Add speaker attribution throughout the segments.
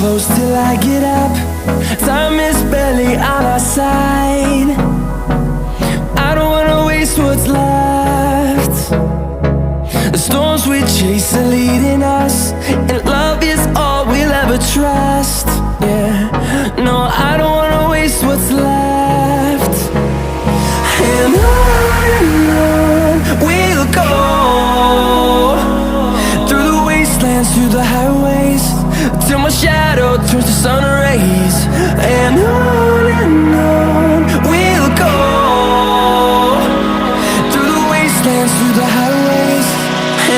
Speaker 1: Close till I get up. Time is barely on our side. I don't wanna waste what's left. The storms we chase are leading us, and love is all we'll ever trust. Yeah, no, I don't wanna waste what's left. And on we'll go, through the wastelands, through the highways, till my shadow turns to sun rays. And on we'll go, through the wastelands, through the highways,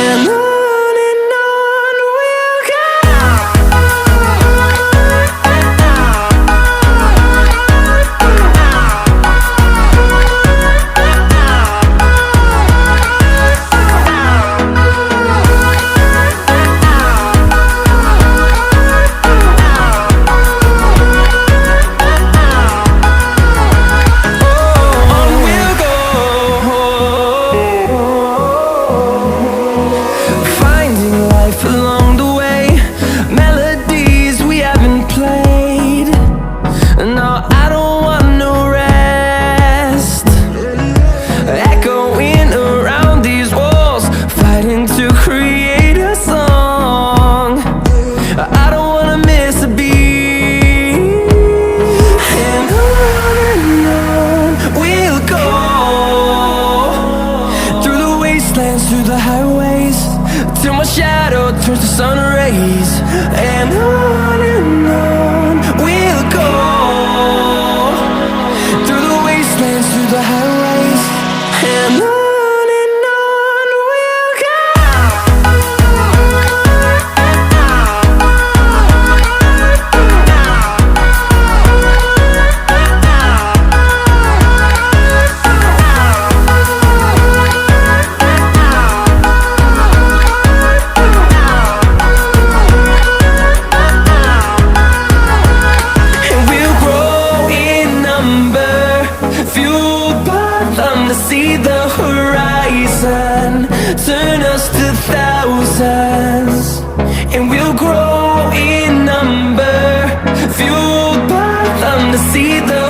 Speaker 1: and on we'll go. Along the way, melodies we haven't played. No, I don't want no rest. Echoing around these walls, fighting to create a song. I don't wanna miss a beat. And on we'll go, through the wastelands, through the highways, till my shadow turns to sun rays. And on we'll go, through the wastelands, through the highways, and on we'll go. See the horizon, turn us to thousands, and we'll grow in number, fueled by them to see the